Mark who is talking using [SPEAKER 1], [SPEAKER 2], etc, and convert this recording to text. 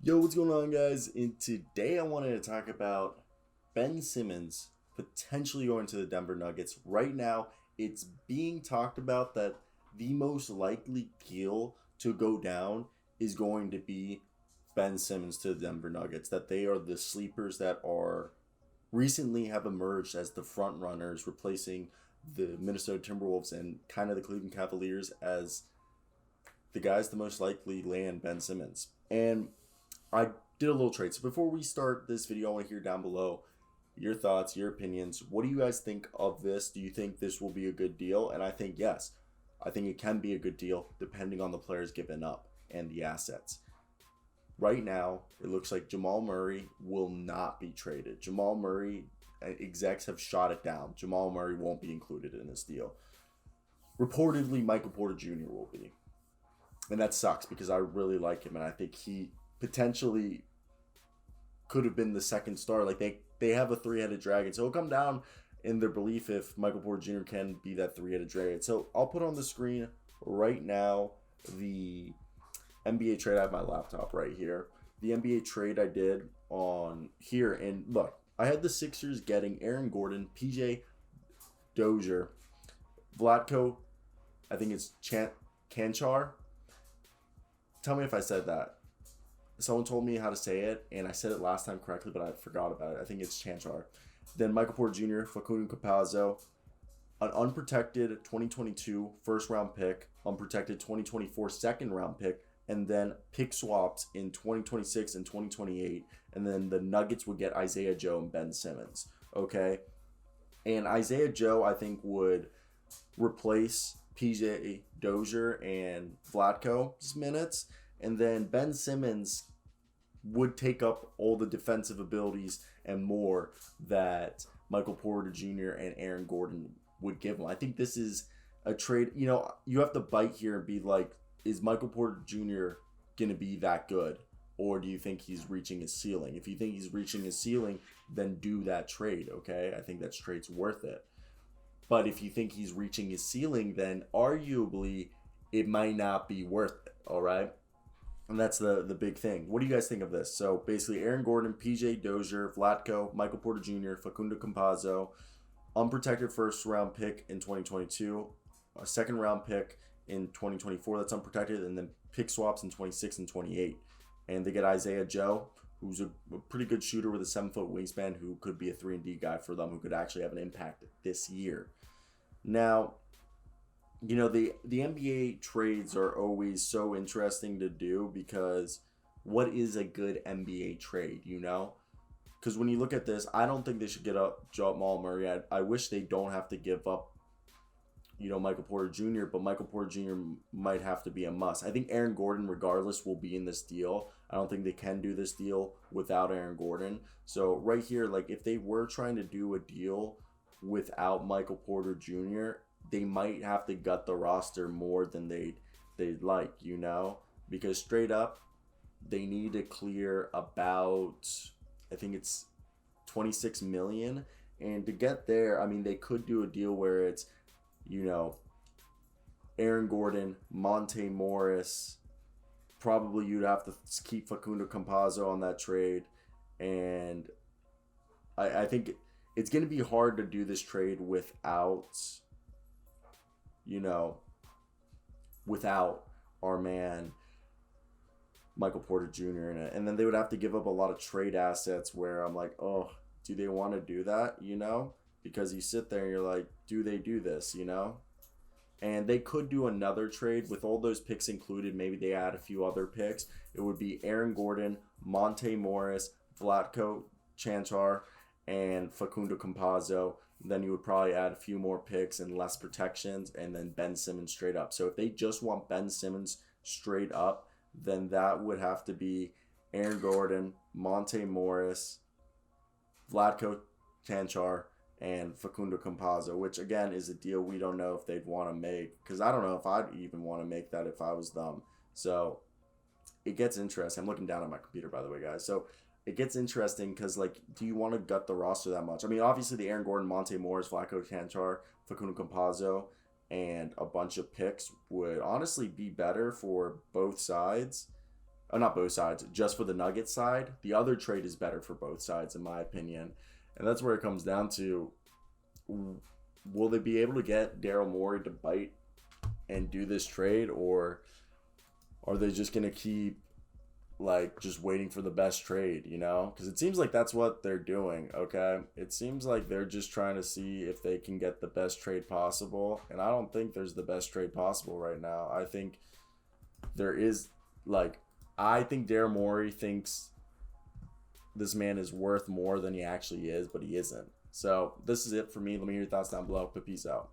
[SPEAKER 1] Yo, what's going on, guys? And today I wanted to talk about Ben Simmons potentially going to the Denver Nuggets. Right now, it's being talked about that the most likely deal to go down is going to be Ben Simmons to the Denver Nuggets. That they are the sleepers that are recently have emerged as the front runners, replacing the Minnesota Timberwolves and kind of the Cleveland Cavaliers as the guys the most likely land Ben Simmons. And I did a little trade. So before we start this video, I want to hear down below your thoughts, your opinions. What do you guys think of this? Do you think this will be a good deal? And I think yes. I think it can be a good deal depending on the players given up and the assets. Right now, it looks like Jamal Murray will not be traded. Jamal Murray, execs have shot it down. Jamal Murray won't be included in this deal. Reportedly, Michael Porter Jr. will be. And that sucks because I really like him and I think he potentially could have been the second star. Like they have a three-headed dragon. So it'll come down in their belief if Michael Porter Jr. can be that three-headed dragon. So I'll put on the screen right now the NBA trade. I have my laptop right here. The NBA trade I did on here. And look, I had the Sixers getting Aaron Gordon, PJ Dozier, Vlatko, I think it's Canchar. Tell me if I said that. Someone told me how to say it, and I said it last time correctly, but I forgot about it. I think it's Chanchar. Then Michael Porter Jr., Facundo Campazzo, an unprotected 2022 first-round pick, unprotected 2024 second-round pick, and then pick swaps in 2026 and 2028. And then the Nuggets would get Isaiah Joe and Ben Simmons. Okay? And Isaiah Joe, I think, would replace PJ Dozier and Vlatko's minutes. And then Ben Simmons would take up all the defensive abilities and more that Michael Porter Jr. and Aaron Gordon would give him. I think this is a trade. You know, you have to bite here and be like, is Michael Porter Jr. going to be that good? Or do you think he's reaching his ceiling? If you think he's reaching his ceiling, then do that trade, okay? I think that trade's worth it. But if you think he's reaching his ceiling, then arguably it might not be worth it, all right? And that's the big thing. What do you guys think of this? So basically Aaron Gordon, PJ Dozier, Vlatko, Michael Porter Jr., Facundo Campazzo, unprotected first-round pick in 2022, a second-round pick in 2024 that's unprotected, and then pick swaps in 26 and 28. And they get Isaiah Joe, who's a pretty good shooter with a 7-foot wingspan who could be a 3-and-D guy for them, who could actually have an impact this year. Now, you know, the NBA trades are always so interesting to do because what is a good NBA trade, you know? Because when you look at this, I don't think they should get up Jamal Murray. I wish they don't have to give up, you know, Michael Porter Jr., but Michael Porter Jr. might have to be a must. I think Aaron Gordon, regardless, will be in this deal. I don't think they can do this deal without Aaron Gordon. So right here, like if they were trying to do a deal without Michael Porter Jr., they might have to gut the roster more than they'd like, you know? Because straight up, they need to clear about, I think it's $26 million. And to get there, I mean, they could do a deal where it's, you know, Aaron Gordon, Monte Morris. Probably you'd have to keep Facundo Campazzo on that trade. And I think it's going to be hard to do this trade without, you know, without our man Michael Porter Jr. in it. And then they would have to give up a lot of trade assets where I'm like, oh, do they want to do that, you know? Because you sit there and you're like, do they do this, you know? And they could do another trade with all those picks included. Maybe they add a few other picks. It would be Aaron Gordon, Monte Morris, Vlatko Chanchar, and Facundo Campazzo. Then you would probably add a few more picks and less protections, and then Ben Simmons straight up. So if they just want Ben Simmons straight up, then that would have to be Aaron Gordon, Monte Morris, Vlatko Chanchar, and Facundo Campazzo, which again is a deal we don't know if they'd want to make, because I don't know if I'd even want to make that if I was them. So it gets interesting. I'm looking down at my computer, by the way, guys. So it gets interesting because, like, do you want to gut the roster that much? I mean, obviously the Aaron Gordon, Monte Morris, Vlatko Canchar, Facundo Campazzo, and a bunch of picks would honestly be better for both sides. Oh, not both sides, just for the Nuggets side. The other trade is better for both sides, in my opinion. And that's where it comes down to, will they be able to get Daryl Morey to bite and do this trade, or are they just going to keep like just waiting for the best trade, you know? Because it seems like that's what they're doing, okay? It seems like they're just trying to see if they can get the best trade possible, and I don't think there's the best trade possible right now. I think there is, like, I think Daryl Morey thinks this man is worth more than he actually is, but he isn't. So this is it for me. Let me hear your thoughts down below, but peace out.